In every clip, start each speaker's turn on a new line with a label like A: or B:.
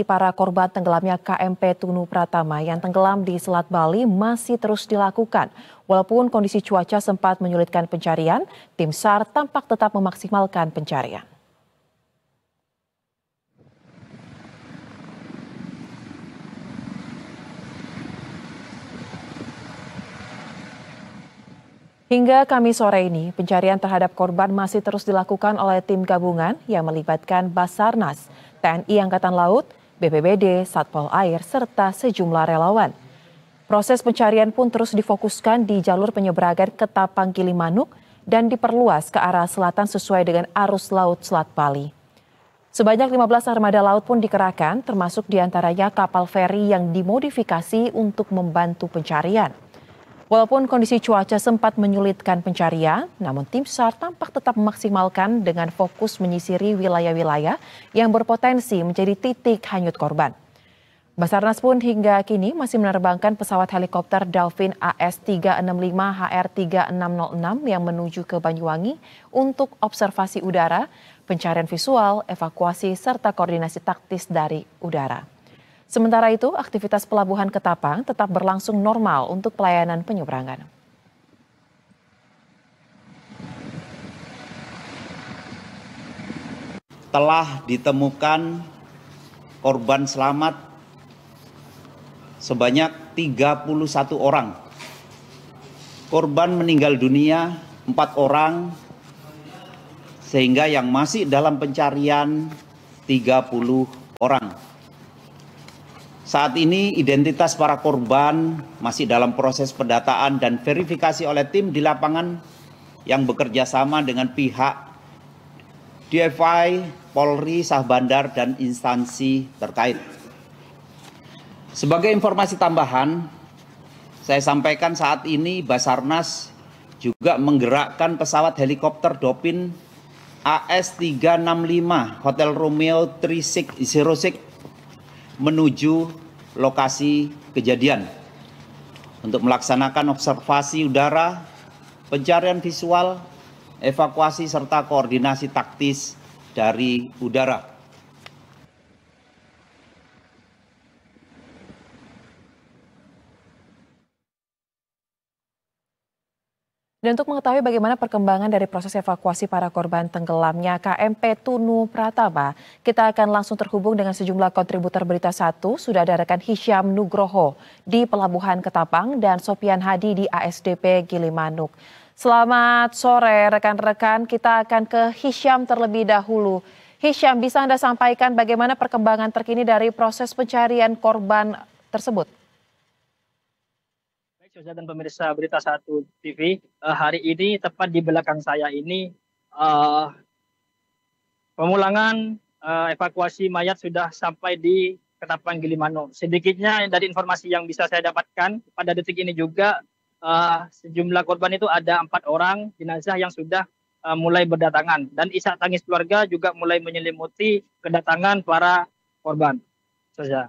A: Para korban tenggelamnya KMP Tunu Pratama yang tenggelam di Selat Bali masih terus dilakukan. Walaupun kondisi cuaca sempat menyulitkan pencarian, tim SAR tampak tetap memaksimalkan pencarian. Hingga Kamis sore ini, pencarian terhadap korban masih terus dilakukan oleh tim gabungan yang melibatkan Basarnas, TNI Angkatan Laut, BPBD, Satpol Air, serta sejumlah relawan. Proses pencarian pun terus difokuskan di jalur penyeberangan Ketapang Gilimanuk dan diperluas ke arah selatan sesuai dengan arus laut Selat Bali. Sebanyak 15 armada laut pun dikerahkan, termasuk diantaranya kapal feri yang dimodifikasi untuk membantu pencarian. Walaupun kondisi cuaca sempat menyulitkan pencarian, namun tim SAR tampak tetap memaksimalkan dengan fokus menyisiri wilayah-wilayah yang berpotensi menjadi titik hanyut korban. Basarnas pun hingga kini masih menerbangkan pesawat helikopter Dolphin AS365 HR3606 yang menuju ke Banyuwangi untuk observasi udara, pencarian visual, evakuasi, serta koordinasi taktis dari udara. Sementara itu, aktivitas pelabuhan Ketapang tetap berlangsung normal untuk pelayanan penyeberangan.
B: Telah ditemukan korban selamat sebanyak 31 orang. Korban meninggal dunia 4 orang, sehingga yang masih dalam pencarian 30 orang. Saat ini identitas para korban masih dalam proses pendataan dan verifikasi oleh tim di lapangan yang bekerja sama dengan pihak DFI, Polri, Sah Bandar, dan instansi terkait. Sebagai informasi tambahan, saya sampaikan saat ini Basarnas juga menggerakkan pesawat helikopter Dolphin AS365 Hotel Romeo 3606 menuju lokasi kejadian untuk melaksanakan observasi udara, pencarian visual, evakuasi, serta koordinasi taktis dari udara.
A: Dan untuk mengetahui bagaimana perkembangan dari proses evakuasi para korban tenggelamnya KMP Tunu Pratama, kita akan langsung terhubung dengan sejumlah kontributor Berita 1. Sudah ada rekan Hisyam Nugroho di Pelabuhan Ketapang dan Sopian Hadi di ASDP Gilimanuk. Selamat sore rekan-rekan, kita akan ke Hisyam terlebih dahulu. Hisyam, bisa Anda sampaikan bagaimana perkembangan terkini dari proses pencarian korban tersebut?
C: Dan pemirsa Berita 1 TV, hari ini tepat di belakang saya ini pemulangan evakuasi mayat sudah sampai di Ketapang Gilimanuk. Sedikitnya dari informasi yang bisa saya dapatkan pada detik ini juga sejumlah korban itu ada 4 orang jenazah yang sudah mulai berdatangan, dan isak tangis keluarga juga mulai menyelimuti kedatangan para korban. Saja.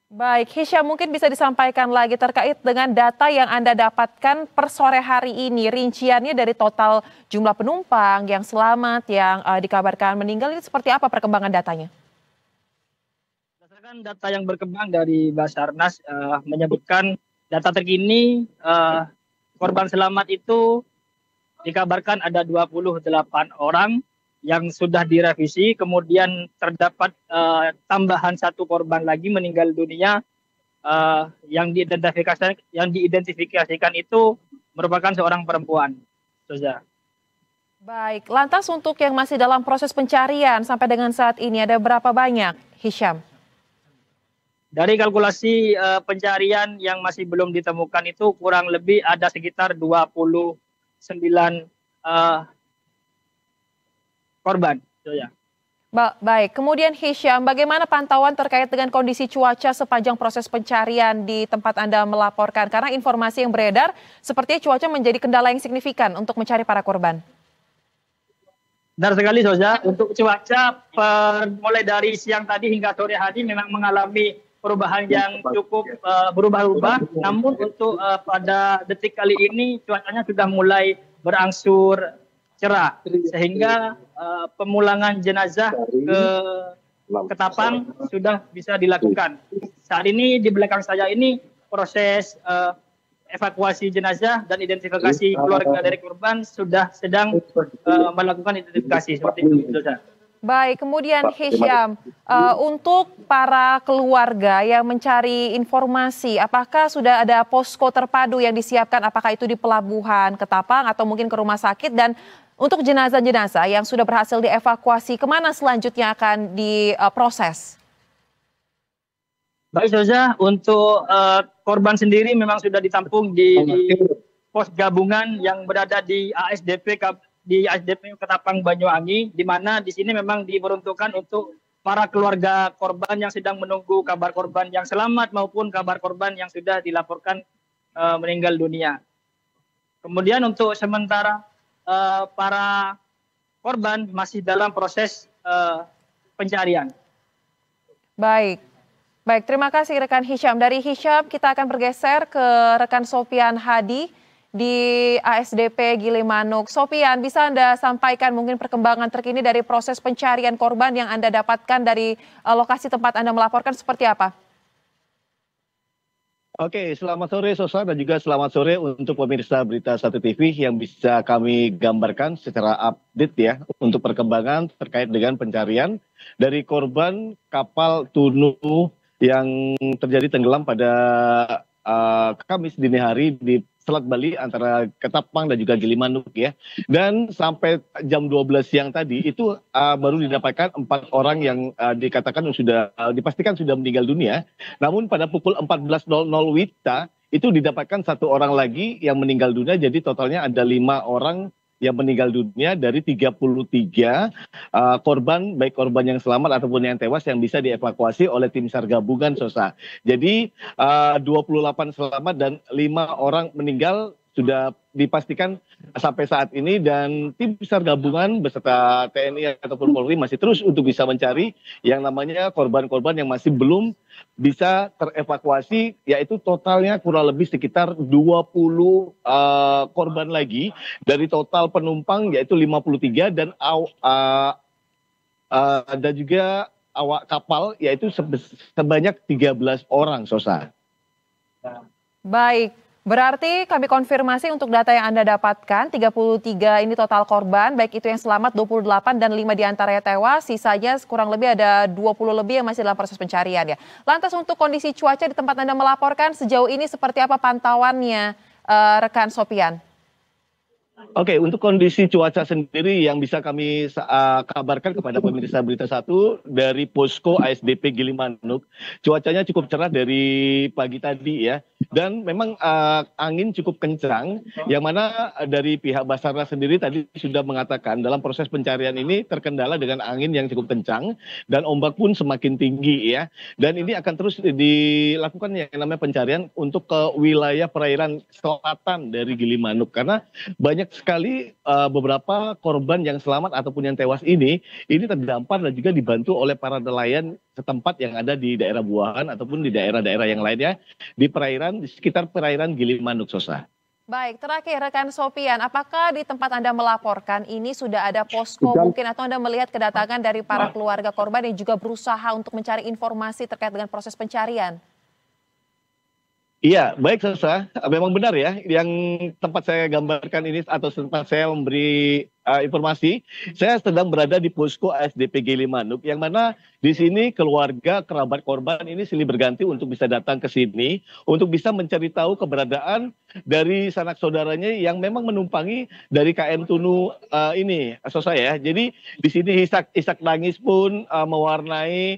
A: Baik, Hisyam, mungkin bisa disampaikan lagi terkait dengan data yang Anda dapatkan per sore hari ini. Rinciannya dari total jumlah penumpang yang selamat, yang dikabarkan meninggal, ini seperti apa perkembangan datanya?
C: Berdasarkan data yang berkembang dari Basarnas menyebutkan data terkini korban selamat itu dikabarkan ada 28 orang yang sudah direvisi, kemudian terdapat tambahan 1 korban lagi meninggal dunia yang diidentifikasikan itu merupakan seorang perempuan. Saja.
A: Baik, lantas untuk yang masih dalam proses pencarian sampai dengan saat ini ada berapa banyak, Hisyam?
C: Dari kalkulasi pencarian yang masih belum ditemukan itu kurang lebih ada sekitar 29 korban. Ya.
A: Baik, kemudian Hisyam, bagaimana pantauan terkait dengan kondisi cuaca sepanjang proses pencarian di tempat Anda melaporkan? Karena informasi yang beredar sepertinya cuaca menjadi kendala yang signifikan untuk mencari para korban.
C: Benar sekali, Soja. Untuk cuaca mulai dari siang tadi hingga sore hari memang mengalami perubahan yang cukup berubah-ubah. Namun untuk pada detik kali ini cuacanya sudah mulai berangsur cerah, sehingga pemulangan jenazah ke Ketapang sudah bisa dilakukan. Saat ini di belakang saya ini proses evakuasi jenazah dan identifikasi keluarga dari korban sudah sedang melakukan identifikasi seperti itu.
A: Baik, kemudian Hisham, untuk para keluarga yang mencari informasi, apakah sudah ada posko terpadu yang disiapkan, apakah itu di pelabuhan Ketapang atau mungkin ke rumah sakit, dan untuk jenazah-jenazah yang sudah berhasil dievakuasi, kemana selanjutnya akan diproses?
C: Baik Soza, untuk korban sendiri memang sudah ditampung di pos gabungan yang berada di ASDP Ketapang Banyuwangi, di mana di sini memang diperuntukkan untuk para keluarga korban yang sedang menunggu kabar korban yang selamat maupun kabar korban yang sudah dilaporkan meninggal dunia. Kemudian untuk sementara para korban masih dalam proses pencarian.
A: Baik, terima kasih rekan Hisham. Dari Hisham kita akan bergeser ke rekan Sopian Hadi di ASDP Gilimanuk. Sopian, bisa Anda sampaikan mungkin perkembangan terkini dari proses pencarian korban yang Anda dapatkan dari lokasi tempat Anda melaporkan seperti apa?
D: Oke, selamat sore Sosa dan juga selamat sore untuk pemirsa Berita 1 TV yang bisa kami gambarkan secara update ya untuk perkembangan terkait dengan pencarian dari korban kapal Tunu yang terjadi tenggelam pada Kamis dini hari di Selat Bali antara Ketapang dan juga Gilimanuk ya. Dan sampai jam 12 siang tadi itu baru didapatkan 4 orang yang dikatakan sudah dipastikan sudah meninggal dunia. Namun pada pukul 14.00 WITA itu didapatkan 1 orang lagi yang meninggal dunia. Jadi totalnya ada 5 orang yang meninggal dunia dari 33 korban, baik korban yang selamat ataupun yang tewas yang bisa dievakuasi oleh tim SAR gabungan Sosa. Jadi 28 selamat dan 5 orang meninggal sudah dipastikan sampai saat ini, dan tim SAR gabungan beserta TNI ataupun Polri masih terus untuk bisa mencari yang namanya korban-korban yang masih belum bisa terevakuasi, yaitu totalnya kurang lebih sekitar 20 korban lagi dari total penumpang yaitu 53 dan juga awak kapal yaitu sebanyak 13 orang Sosa.
A: Baik. Berarti kami konfirmasi untuk data yang Anda dapatkan, 33 ini total korban, baik itu yang selamat 28 dan 5 diantaranya tewas, sisanya kurang lebih ada 20 lebih yang masih dalam proses pencarian ya. Lantas untuk kondisi cuaca di tempat Anda melaporkan, sejauh ini seperti apa pantauannya rekan Sopian?
D: Oke, untuk kondisi cuaca sendiri yang bisa kami kabarkan kepada pemirsa Berita 1 dari posko ASDP Gilimanuk, cuacanya cukup cerah dari pagi tadi ya. Dan memang angin cukup kencang, yang mana dari pihak Basarnas sendiri tadi sudah mengatakan dalam proses pencarian ini terkendala dengan angin yang cukup kencang dan ombak pun semakin tinggi ya. Dan ini akan terus dilakukan yang namanya pencarian untuk ke wilayah perairan selatan dari Gilimanuk, karena banyak sekali beberapa korban yang selamat ataupun yang tewas ini terdampar dan juga dibantu oleh para nelayan setempat yang ada di daerah Buahan ataupun di daerah-daerah yang lainnya di sekitar perairan Gilimanuk Sosa.
A: Baik, terakhir rekan Sopian, apakah di tempat Anda melaporkan ini sudah ada posko mungkin atau Anda melihat kedatangan dari para keluarga korban yang juga berusaha untuk mencari informasi terkait dengan proses pencarian?
D: Iya, baik Sosa, memang benar ya, yang tempat saya gambarkan ini atau tempat saya memberi informasi, saya sedang berada di posko ASDP Gilimanuk, yang mana di sini keluarga kerabat korban ini silih berganti untuk bisa datang ke sini untuk bisa mencari tahu keberadaan dari sanak saudaranya yang memang menumpangi dari KM Tunu ini, Sosa ya. Jadi di sini isak tangis pun mewarnai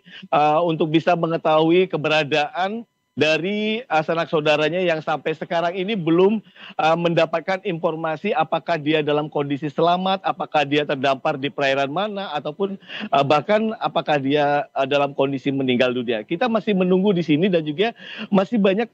D: untuk bisa mengetahui keberadaan dari sanak saudaranya yang sampai sekarang ini belum mendapatkan informasi apakah dia dalam kondisi selamat, apakah dia terdampar di perairan mana, ataupun bahkan apakah dia dalam kondisi meninggal dunia. Kita masih menunggu di sini dan juga masih banyak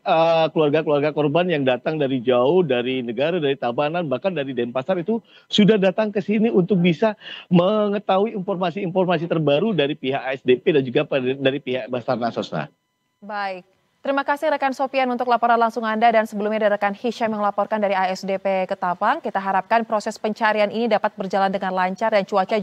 D: keluarga-keluarga korban yang datang dari jauh, dari negara, dari Tabanan, bahkan dari Denpasar itu sudah datang ke sini untuk bisa mengetahui informasi-informasi terbaru dari pihak ASDP dan juga dari pihak Basarnas Sosa.
A: Baik. Terima kasih rekan Sopian untuk laporan langsung Anda, dan sebelumnya ada rekan Hisham yang melaporkan dari ASDP Ketapang. Kita harapkan proses pencarian ini dapat berjalan dengan lancar dan cuaca